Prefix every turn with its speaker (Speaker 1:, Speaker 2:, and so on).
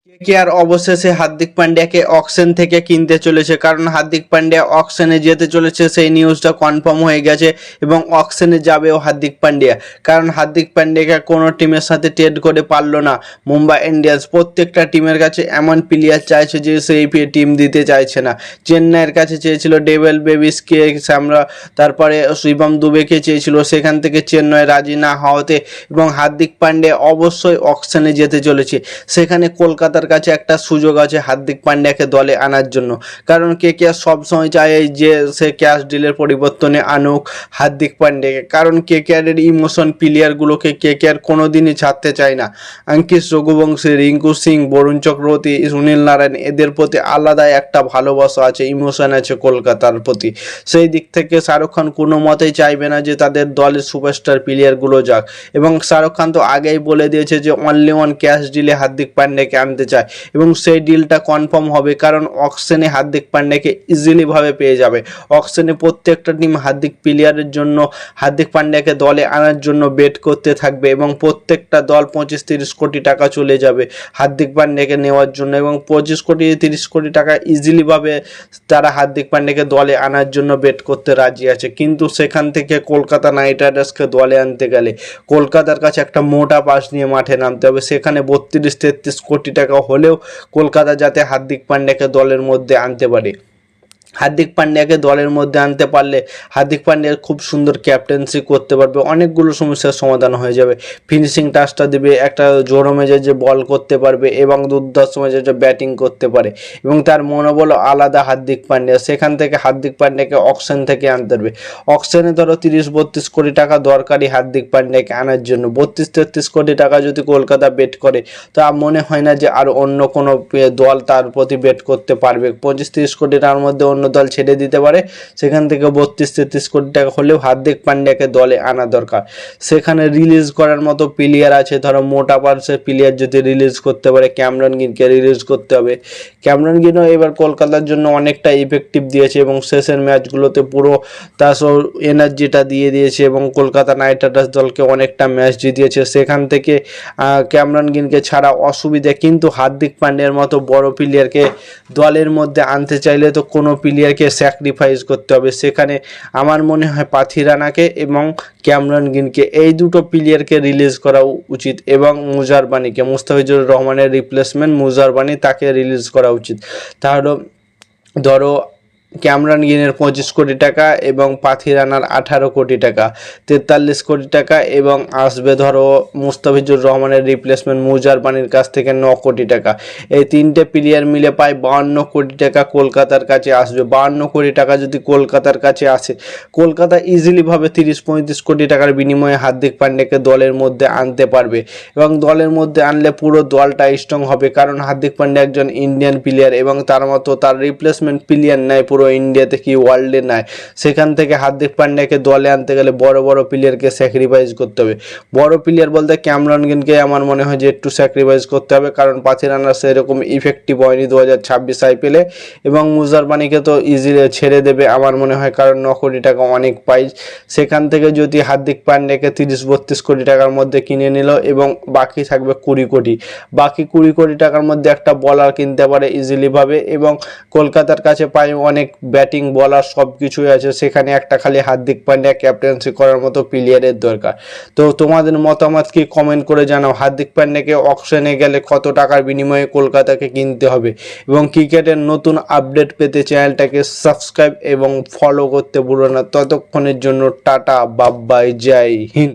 Speaker 1: KKR অবশেষে Hardik পান্ডিয়াকে auction থেকে কিনতে চলেছে, কারণ হার্দিক পান্ডিয়া অকশনে যেতে চলেছে সেই নিউজটা কনফার্ম হয়ে গেছে এবং অকশনে যাবেও হার্দিক পান্ডিয়া। কারণ হার্দিক পান্ডিয়াকে কোনো টিমের সাথে ট্রেড করে পারলো না মুম্বাই ইন্ডিয়ান্স। প্রত্যেকটা টিমের কাছে এমন প্লেয়ার চাইছে যে সেই টিম দিতে চাইছে না। চেন্নাইয়ের কাছে চেয়েছিল ডেভেল বেবিসকে, সামরা, তারপরে শিবম দুবেকে চেয়েছিল, সেখান থেকে চেন্নাই রাজি না হওয়াতে এবং হার্দিক পান্ডিয়া অবশ্যই অকশনে যেতে চলেছে। সেখানে কলকাতার কাছে একটা সুযোগ আছে হার্দিক পান্ডিয়াকে দলে আনার জন্য, কারণ কেকেআর সবসময় চায় যে সে ক্যাশ ডিলের পরিবর্তনে আনুক হার্দিক পান্ডিয়াকে, কারণ কেকেআরের ইমোশন প্লেয়ারগুলোকে কেকেআর কোনোদিনই ছাড়তে চায় না। অঙ্কিত রঘুবংশী, রিঙ্কু সিং, বরুণ চক্রবর্তী, সুনীল নারায়ণ, এদের প্রতি আলাদা একটা ভালোবাসা আছে, ইমোশন আছে কলকাতার প্রতি। সেই দিক থেকে শাহরুখ খান কোনো মতেই চাইবে না যে তাদের দলের সুপারস্টার প্লেয়ারগুলো যাক, এবং শাহরুখ খান তো আগেই বলে দিয়েছে যে only one cash deal Hardik পান্ডিয়াকে আনতে চায়, এবং সেই ডিলটা কনফার্ম হবে, কারণ অকশনে হার্দিক পান্ডিয়াকে ইজিলিভাবে পেয়ে যাবে। অকশনে প্রত্যেকটা টিম হার্দিক প্লেয়ারের জন্য হার্দিক পান্ডিয়াকে দলে আনার জন্য বেট করতে থাকবে, এবং প্রত্যেকটা দল 25-30 কোটি টাকা চলে যাবে হার্দিক পান্ডিয়াকে নেওয়ার জন্য, এবং 25-30 কোটি টাকা ইজিলিভাবে তারা হার্দিক পান্ডিয়াকে দলে আনার জন্য বেট করতে রাজি আছে। কিন্তু সেখান থেকে কলকাতা নাইট রাইডার্সকে দলে আনতে গেলে কলকাতার কাছে একটা মোটা পাস নিয়ে মাঠে নামতে হবে। সেখানে 32-33 কোটি টাকা হলেও কলকাতা যাতে হার্দিক পান্ডিয়াকে দলের মধ্যে আনতে পারে। হার্দিক পান্ডিয়াকে দলের মধ্যে আনতে পারলে হার্দিক পান্ডিয়া খুব সুন্দর ক্যাপ্টেন্সি করতে পারবে, অনেকগুলো সমস্যার সমাধান হয়ে যাবে। ফিনিশিং টাচটা দেবে, একটা জোরো মেজাজে বল করতে পারবে এবং দুর্ধর্ষ মেজাজে ব্যাটিং করতে পারে, এবং তার মনোবল আলাদা হার্দিক পান্ডিয়া। সেখান থেকে হার্দিক পান্ডিয়াকে অকশন থেকে আনতে পারবে। অকশনে ধরো 30-32 কোটি টাকা দরকারি হার্দিক পান্ডিয়াকে আনার জন্য। 32-33 কোটি টাকা যদি কলকাতা বেট করে, তা মনে হয় না যে আর অন্য কোনো দল তার প্রতি বেট করতে পারবে। 25-30 কোটি টাকার মধ্যে অন্য দল ছেড়ে দিতে পারে। সেখান থেকে 32-33 কোটি টাকা হলেও হার্দিক পান্ডিয়াকে দলে আনা দরকার। সেখানে রিলিজ করার মতো প্লেয়ার আছে, ধরো মোটা পার্সের প্লেয়ার যদি রিলিজ করতে পারে, ক্যামেরন গ্রিনকে রিলিজ করতে হবে। ক্যামেরন গ্রিনও এবার কলকাতার জন্য অনেকটা ইফেক্টিভ দিয়েছে এবং শেষের ম্যাচগুলোতে পুরো তার সব এনার্জিটা দিয়ে দিয়েছে এবং কলকাতা নাইট রাইডার্স দলকে অনেকটা ম্যাচ জিতিয়েছে। সেখান থেকে ক্যামেরন গ্রিনকে ছাড়া অসুবিধা, কিন্তু হার্দিক পান্ডিয়ার মতো বড় প্লেয়ারকে দলের মধ্যে আনতে চাইলে তো কোনো প্লেয়ারকে স্যাক্রিফাইস করতে হবে। সেখানে আমার মনে হয় পাথিরানাকে এবং ক্যামেরন গ্রিনকে, এই দুটো প্লেয়ারকে রিলিজ করা উচিত, এবং মুজারবানিকে, মুস্তাফিজুর রহমানের রিপ্লেসমেন্ট মুজারবানি, তাকে রিলিজ করা উচিত। তাহলে ধরো ক্যামেরন গ্রিনের 25 কোটি টাকা এবং পাথিরানার 18 কোটি টাকা, 43 কোটি টাকা, এবং আসবে ধরো মুস্তাফিজুর রহমানের রিপ্লেসমেন্ট মুজারবানির কাছ থেকে 9 কোটি টাকা। এই তিনটে প্লেয়ার মিলে প্রায় 52 কোটি টাকা কলকাতার কাছে আসবে। 52 কোটি টাকা যদি কলকাতার কাছে আসে, কলকাতা ইজিলিভাবে 30-35 কোটি টাকার বিনিময়ে হার্দিক পান্ডিয়াকে দলের মধ্যে আনতে পারবে, এবং দলের মধ্যে আনলে পুরো দলটা স্ট্রং হবে, কারণ হার্দিক পান্ডিয়া একজন ইন্ডিয়ান প্লেয়ার এবং তার মতো তার রিপ্লেসমেন্ট প্লেয়ার নাই পুরো ইন্ডিয়াতে কি ওয়ার্ল্ডে নাই। সেখান থেকে হার্দিক পান্ডিয়াকে দলে আনতে গেলে বড় বড় প্লেয়ারকে স্যাক্রিফাইস করতে হবে। বড় প্লেয়ার বলতে ক্যামেরন গ্রিনকে আমার মনে হয় যে একটু স্যাক্রিফাইস করতে হবে, কারণ পাথিরানা সেরকম ইফেক্টিভ হয়নি 2026 আইপিএলে, এবং মুজারবানিকে তো ইজিলি ছেড়ে দেবে আমার মনে হয়, কারণ 9 কোটি টাকা অনেক প্রাইস। সেখান থেকে যদি হার্দিক পান্ডিয়াকে 30-32 কোটি টাকার মধ্যে কিনে নিল এবং বাকি থাকবে 20 কোটি, বাকি 20 কোটি টাকার মধ্যে একটা বলার কিনতে পারে ইজিলিভাবে, এবং কলকাতার কাছে পাই অনেক ব্যাটিং বলার সব কিছুই আছে। সেখানে একটা খালি হার্দিক পান্ডিয়া ক্যাপ্টেন্সি করার মতো প্লেয়ারের দরকার। তো তোমাদের মতামত কি কমেন্ট করে জানাও। হার্দিক পান্ডিয়াকে অকশনে গেলে কত টাকার বিনিময়ে কলকাতাকে কিনতে হবে, এবং ক্রিকেটের নতুন আপডেট পেতে চ্যানেলটাকে সাবস্ক্রাইব এবং ফলো করতে ভুলো না। ততক্ষণের জন্য টাটা, বাই বাই, জয় হিন্দ।